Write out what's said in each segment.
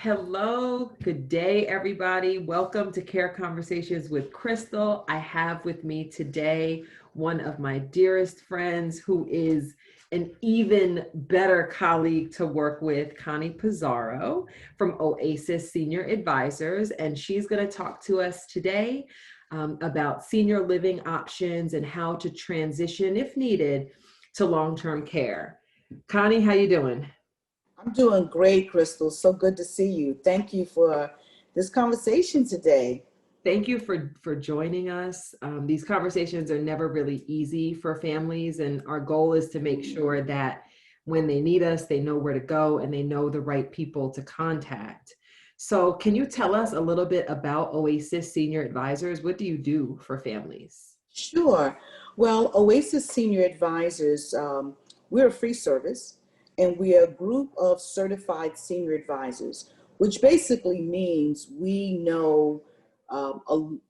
Hello, good day, everybody. Welcome to Care Conversations with Crystal. I have with me today one of my dearest friends who is an even better colleague to work with, Connie Pizarro from Oasis Senior Advisors. And she's going to talk to us today about senior living options and how to transition, if needed, to long-term care. Connie, how you doing? I'm doing great, Crystal. So good to see you. Thank you for this conversation today. Thank you for joining us. These conversations are never really easy for families, and our goal is to make sure that when they need us, they know where to go and they know the right people to contact. So can you tell us a little bit about Oasis Senior Advisors? What do you do for families? Sure. Well, Oasis Senior Advisors, we're a free service, and we are a group of certified senior advisors, which basically means we know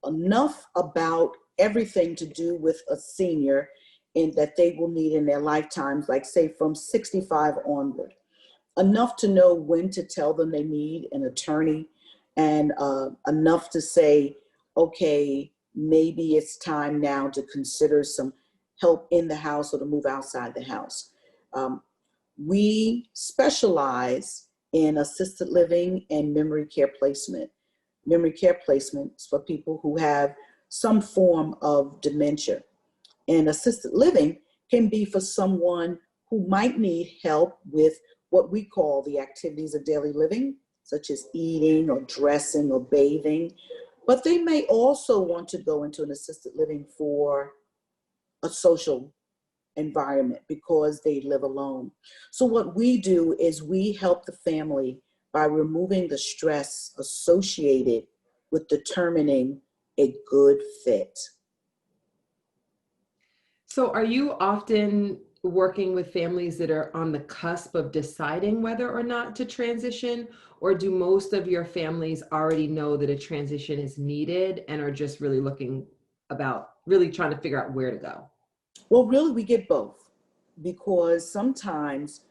enough about everything to do with a senior and that they will need in their lifetimes, like say from 65 onward. Enough to know when to tell them they need an attorney, and enough to say, okay, maybe it's time now to consider some help in the house or to move outside the house. We specialize in assisted living and memory care placement. Memory care placement is for people who have some form of dementia. And assisted living can be for someone who might need help with what we call the activities of daily living, such as eating or dressing or bathing. But they may also want to go into an assisted living for a social environment because they live alone. So what we do is we help the family by removing the stress associated with determining a good fit. So are you often working with families that are on the cusp of deciding whether or not to transition, or do most of your families already know that a transition is needed and are just really really trying to figure out where to go? Well, really, we get both, because sometimes,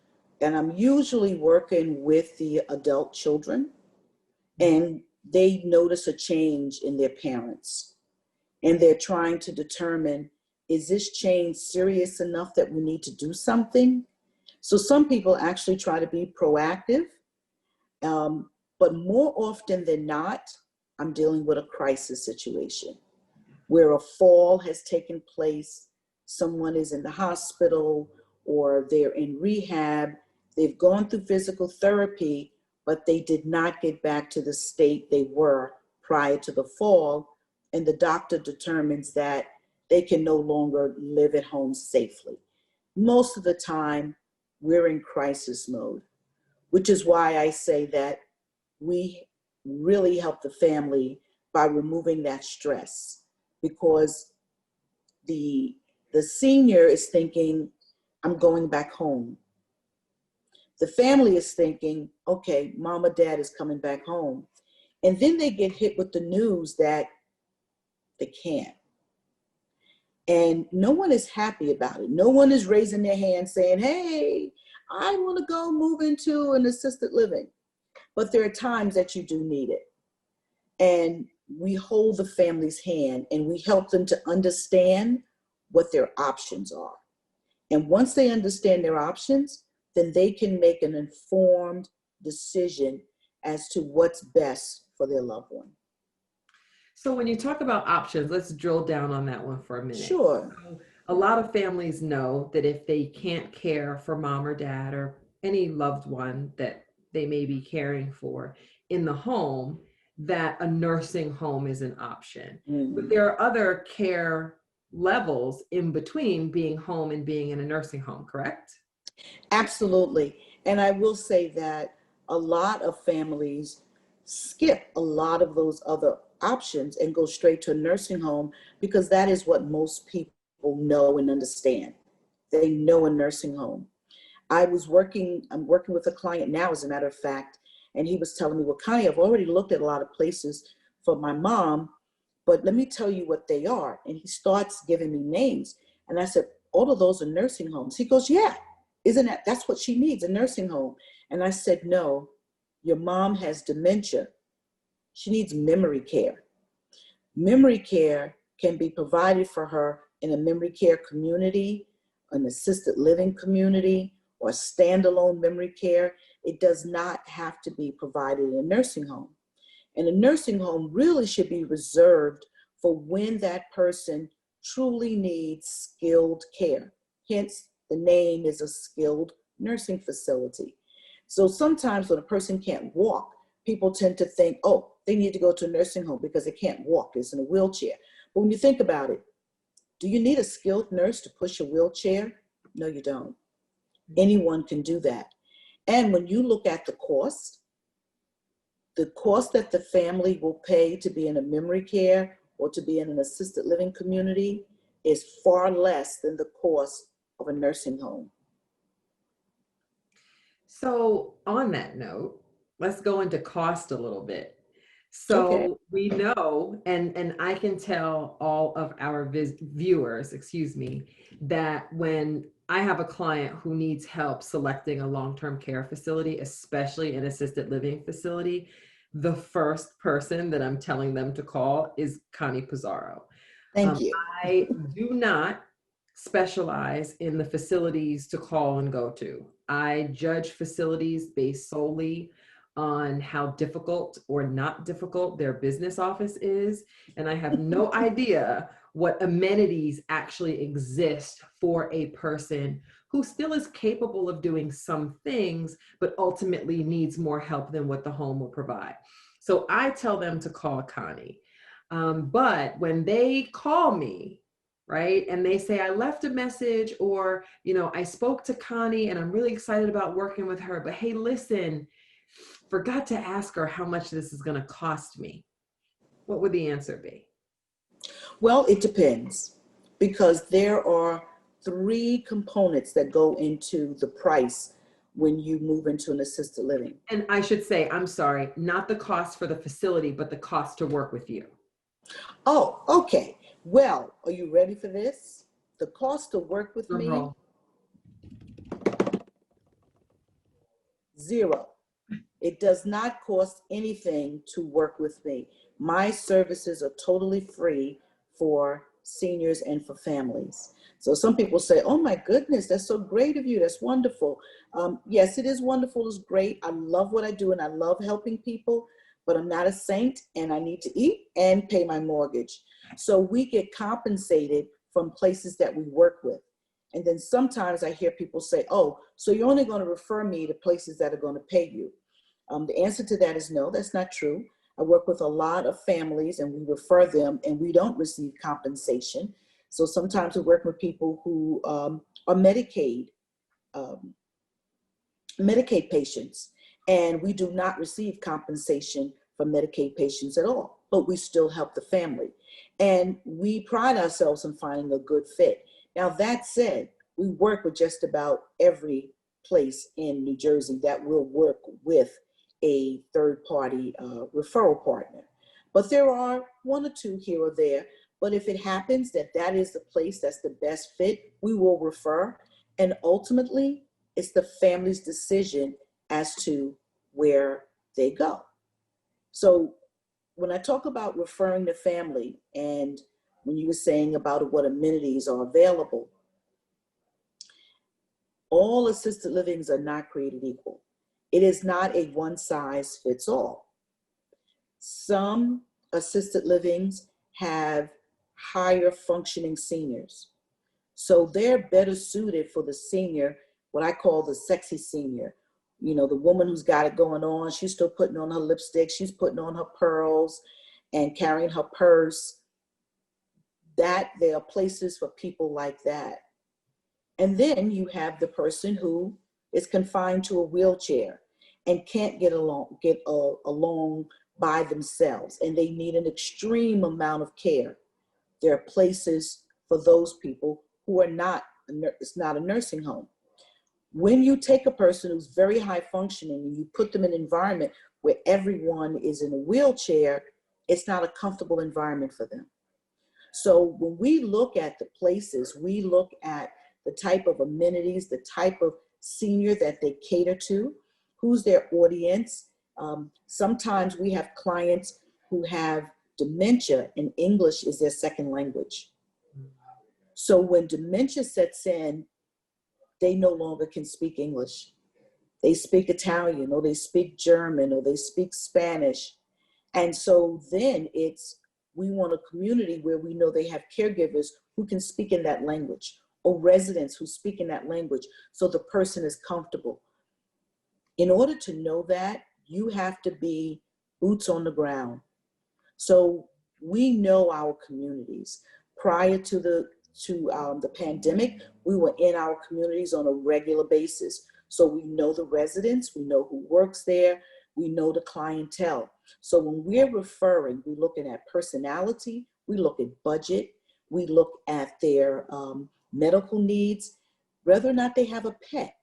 and I'm usually working with the adult children, and they notice a change in their parents, and they're trying to determine, is this change serious enough that we need to do something? So some people actually try to be proactive, but more often than not, I'm dealing with a crisis situation where a fall has taken place, someone is in the hospital, or they're in rehab, they've gone through physical therapy, but they did not get back to the state they were prior to the fall, and the doctor determines that they can no longer live at home safely. Most of the time, we're in crisis mode, which is why I say that we really help the family by removing that stress, because the senior is thinking, I'm going back home. The family is thinking, okay, mom or dad is coming back home. And then they get hit with the news that they can't. And no one is happy about it. No one is raising their hand saying, hey, I want to go move into an assisted living. But there are times that you do need it. And we hold the family's hand and we help them to understand what their options are. And once they understand their options, then they can make an informed decision as to what's best for their loved one. So when you talk about options, let's drill down on that one for a minute. Sure. So a lot of families know that if they can't care for mom or dad or any loved one that they may be caring for in the home, that a nursing home is an option. Mm-hmm. But there are other care levels in between being home and being in a nursing home, correct? Absolutely. And I will say that a lot of families skip a lot of those other options and go straight to a nursing home, because that is what most people know and understand. They know a nursing home. I'm working with a client now, as a matter of fact, and he was telling me, well, Connie, I've already looked at a lot of places for my mom, but let me tell you what they are. And he starts giving me names. And I said, all of those are nursing homes. He goes, yeah, that's what she needs, a nursing home. And I said, no, Your mom has dementia. She needs memory care. Memory care can be provided for her in a memory care community, an assisted living community, or standalone memory care. It does not have to be provided in a nursing home. And a nursing home really should be reserved for when that person truly needs skilled care. Hence, the name is a skilled nursing facility. So sometimes when a person can't walk, people tend to think, oh, they need to go to a nursing home because they can't walk, it's in a wheelchair. But when you think about it, do you need a skilled nurse to push a wheelchair? No, you don't. Anyone can do that. And when you look at the cost that the family will pay to be in a memory care or to be in an assisted living community is far less than the cost of a nursing home. So on that note, let's go into cost a little bit. So Okay. we know, and I can tell all of our viewers, excuse me, that when I have a client who needs help selecting a long-term care facility, especially an assisted living facility, the first person that I'm telling them to call is Connie Pizarro. Thank you. I do not specialize in the facilities to call and go to. I judge facilities based solely on how difficult or not difficult their business office is. And I have no idea what amenities actually exist for a person who still is capable of doing some things, but ultimately needs more help than what the home will provide. So I tell them to call Connie. But when they call me, right, and they say, I left a message, or, I spoke to Connie and I'm really excited about working with her, but hey, listen, forgot to ask her how much this is going to cost me. What would the answer be? Well, it depends, because there are 3 components that go into the price when you move into an assisted living. And I should say, I'm sorry, not the cost for the facility, but the cost to work with you. Oh, okay. Well, are you ready for this? The cost to work with me, 0. It does not cost anything to work with me. My services are totally free for seniors and for families. So some people say, oh my goodness, that's so great of you. That's wonderful. Yes, it is wonderful. It's great. I love what I do and I love helping people, but I'm not a saint and I need to eat and pay my mortgage. So we get compensated from places that we work with. And then sometimes I hear people say, oh, so you're only going to refer me to places that are going to pay you. The answer to that is no, that's not true. I work with a lot of families and we refer them and we don't receive compensation. So sometimes we work with people who are Medicaid patients, and we do not receive compensation from Medicaid patients at all, but we still help the family. And we pride ourselves in finding a good fit. Now, that said, we work with just about every place in New Jersey that will work with a third-party referral partner. But there are 1 or 2 here or there. But if it happens that that is the place that's the best fit, we will refer. And ultimately, it's the family's decision as to where they go. So when I talk about referring the family, and when you were saying about what amenities are available, all assisted livings are not created equal. It is not a one size fits all. Some assisted livings have higher functioning seniors. So they're better suited for the senior, what I call the sexy senior. You know, the woman who's got it going on, she's still putting on her lipstick, she's putting on her pearls and carrying her purse. That there are places for people like that. And then you have the person who is confined to a wheelchair and can't get along by themselves, and they need an extreme amount of care. There are places for those people who are not, it's not a nursing home. When you take a person who's very high functioning and you put them in an environment where everyone is in a wheelchair, it's not a comfortable environment for them. So when we look at the places, we look at the type of amenities, the type of senior that they cater to, who's their audience, Sometimes we have clients who have dementia and English is their second language. So when dementia sets in, they no longer can speak English. They speak Italian, or they speak German, or they speak Spanish. And so then we want a community where we know they have caregivers who can speak in that language, or residents who speak in that language, so the person is comfortable. In order to know that, you have to be boots on the ground. So we know our communities. Prior to the pandemic, we were in our communities on a regular basis. So we know the residents, we know who works there, we know the clientele. So when we're referring, we're looking at personality, we look at budget, we look at their medical needs, whether or not they have a pet.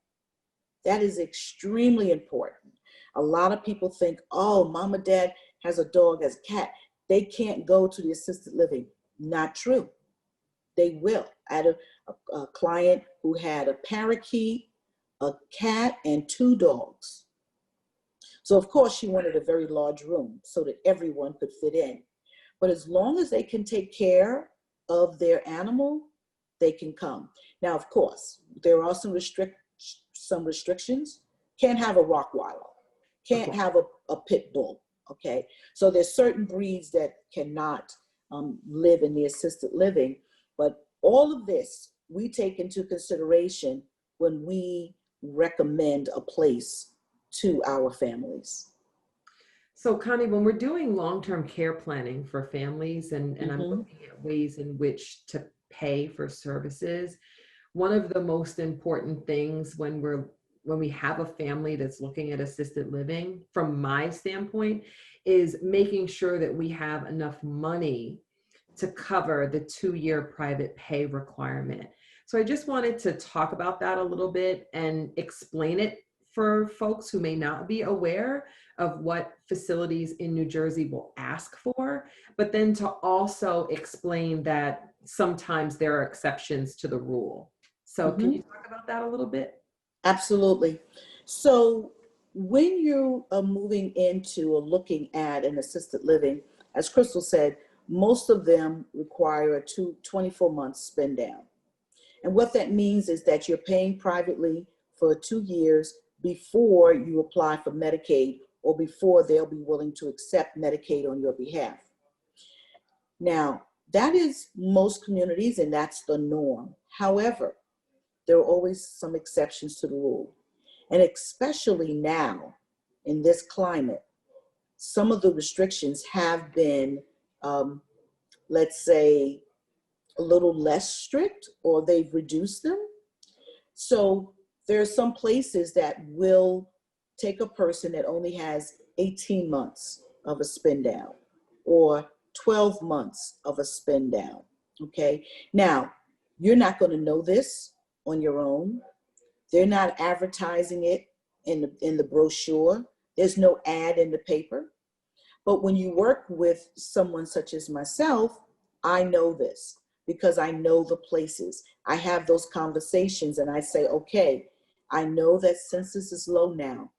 That is extremely important. A lot of people think, oh, mom or dad has a dog, has a cat, they can't go to the assisted living. Not true. They will. I had a client who had a parakeet, a cat, and 2 dogs. So of course she wanted a very large room so that everyone could fit in. But as long as they can take care of their animal, they can come. Now, of course, there are some restrictions. Can't have a Rottweiler. Can't have a pit bull. Okay, so there's certain breeds that cannot live in the assisted living, but all of this we take into consideration when we recommend a place to our families. So Connie, when we're doing long-term care planning for families and I'm Mm-hmm. looking at ways in which to pay for services, one of the most important things when we have a family that's looking at assisted living, from my standpoint, is making sure that we have enough money to cover the 2-year private pay requirement. So I just wanted to talk about that a little bit and explain it for folks who may not be aware of what facilities in New Jersey will ask for, but then to also explain that sometimes there are exceptions to the rule. So can you talk about that a little bit? Absolutely. So when you are moving into or looking at an assisted living, as Crystal said, most of them require a 24-month spend down. And what that means is that you're paying privately for 2 years before you apply for Medicaid, or before they'll be willing to accept Medicaid on your behalf. Now, that is most communities, and that's the norm. However, there are always some exceptions to the rule. And especially now, in this climate, some of the restrictions have been, let's say, a little less strict, or they've reduced them. So there are some places that will take a person that only has 18 months of a spend down, or 12 months of a spend down, okay? Now, you're not gonna know this on your own. They're not advertising it in the brochure. There's no ad in the paper. But when you work with someone such as myself, I know this because I know the places. I have those conversations and I say, okay, I know that census is low now.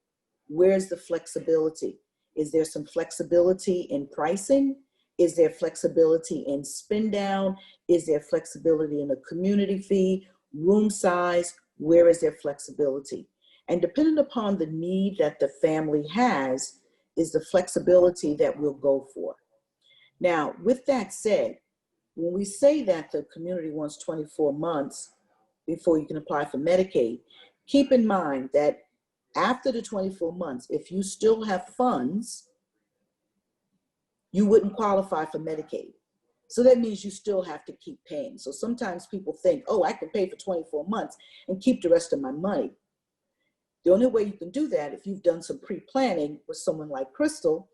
Where's the flexibility? Is there some flexibility in pricing? Is there flexibility in spend down? Is there flexibility in a community fee, room size? Where is there flexibility? And depending upon the need that the family has is the flexibility that we'll go for. Now, with that said, when we say that the community wants 24 months before you can apply for Medicaid, keep in mind that after the 24 months, if you still have funds, you wouldn't qualify for Medicaid. So that means you still have to keep paying. So sometimes people think, oh, I can pay for 24 months and keep the rest of my money. The only way you can do that if you've done some pre-planning with someone like Crystal,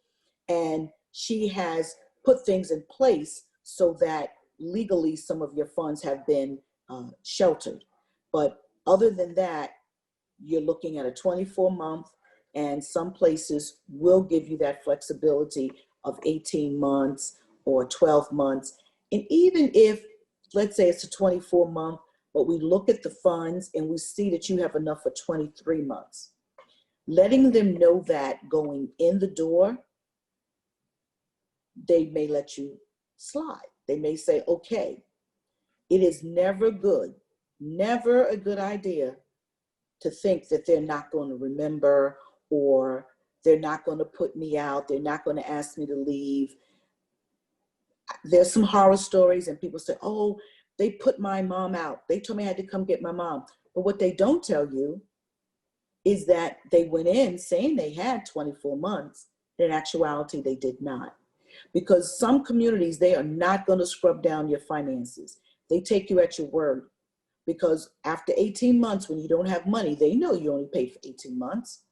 and she has put things in place so that legally some of your funds have been sheltered. But other than that, you're looking at a 24-month, and some places will give you that flexibility of 18 months or 12 months. And even if, let's say it's a 24-month, but we look at the funds and we see that you have enough for 23 months. letting them know that going in the door, they may let you slide. They may say, okay, it is never a good idea to think that they're not going to remember, or they're not going to put me out, they're not going to ask me to leave. There's some horror stories and people say, oh, they put my mom out. They told me I had to come get my mom. But what they don't tell you is that they went in saying they had 24 months. In actuality, they did not. Because some communities, they are not going to scrub down your finances. They take you at your word. Because after 18 months, when you don't have money, they know you only paid for 18 months.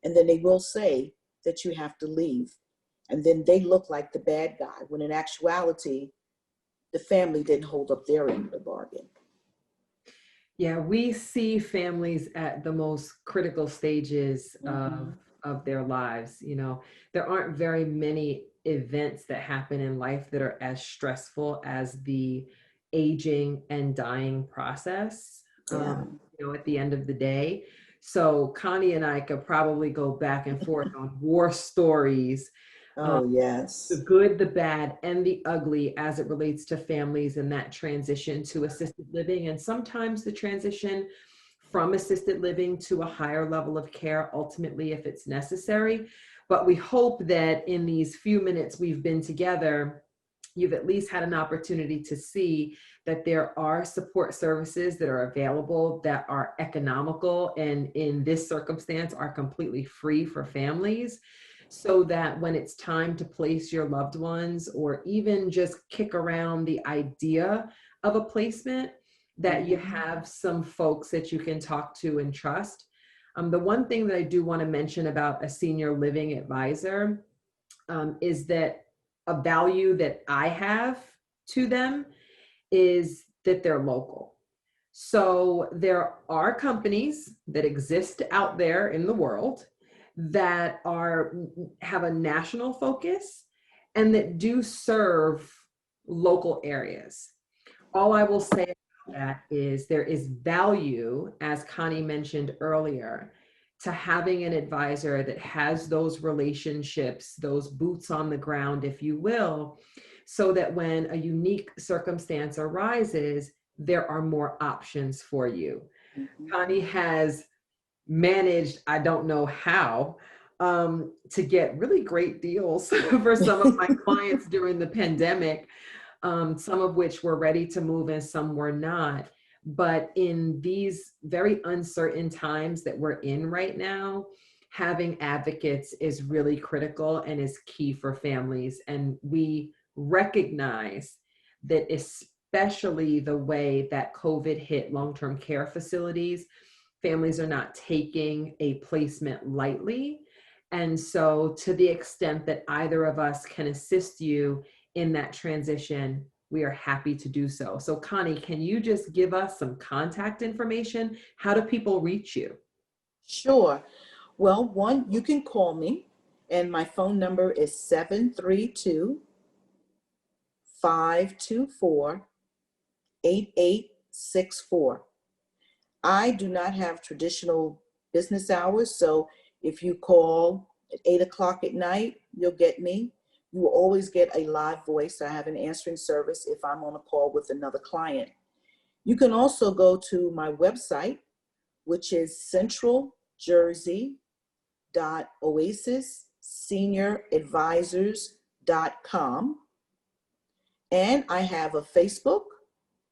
And then they will say that you have to leave. And then they look like the bad guy, when in actuality, the family didn't hold up their end of the bargain. Yeah, we see families at the most critical stages of their lives. You know, there aren't very many events that happen in life that are as stressful as the aging and dying process, Yeah. you know, at the end of the day. So Connie and I could probably go back and forth on war stories, Oh, the yes. good, the bad, and the ugly as it relates to families and that transition to assisted living. And sometimes the transition from assisted living to a higher level of care, ultimately, if it's necessary. But we hope that in these few minutes we've been together, you've at least had an opportunity to see that there are support services that are available that are economical and in this circumstance are completely free for families, so that when it's time to place your loved ones or even just kick around the idea of a placement, that you have some folks that you can talk to and trust. The one thing that I do want to mention about a senior living advisor is that a value that I have to them is that they're local. So there are companies that exist out there in the world that have a national focus and that do serve local areas. All I will say about that is there is value, as Connie mentioned earlier, to having an advisor that has those relationships, those boots on the ground, if you will, so that when a unique circumstance arises, there are more options for you. Connie has managed, I don't know how, to get really great deals for some of my clients during the pandemic, some of which were ready to move and some were not. But in these very uncertain times that we're in right now, having advocates is really critical and is key for families. And we recognize that, especially the way that COVID hit long-term care facilities, families are not taking a placement lightly. And so to the extent that either of us can assist you in that transition, we are happy to do so. So Connie, can you just give us some contact information? How do people reach you? Sure. Well, one, you can call me, and my phone number is 732-524-8864. I do not have traditional business hours, so if you call at 8 o'clock at night, you'll get me. You will always get a live voice. I have an answering service if I'm on a call with another client. You can also go to my website, which is centraljersey.oasisssenioradvisors.com. And I have a Facebook,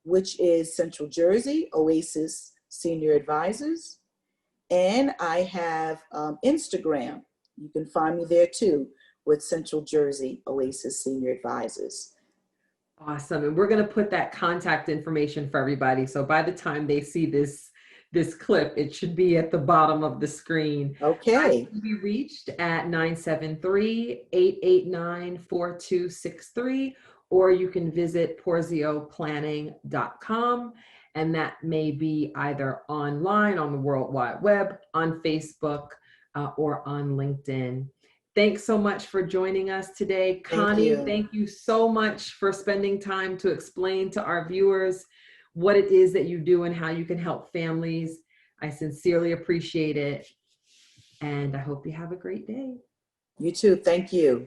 which is Central Jersey Oasis Senior Advisors. And I have Instagram. You can find me there too, with Central Jersey Oasis Senior Advisors. Awesome. And we're going to put that contact information for everybody. So by the time they see this clip, it should be at the bottom of the screen. Okay. I can be reached at 973-889-4263, or you can visit porzioplanning.com. And that may be either online on the World Wide Web, on Facebook, or on LinkedIn. Thanks so much for joining us today. Connie, thank you so much for spending time to explain to our viewers what it is that you do and how you can help families. I sincerely appreciate it. And I hope you have a great day. You too. Thank you.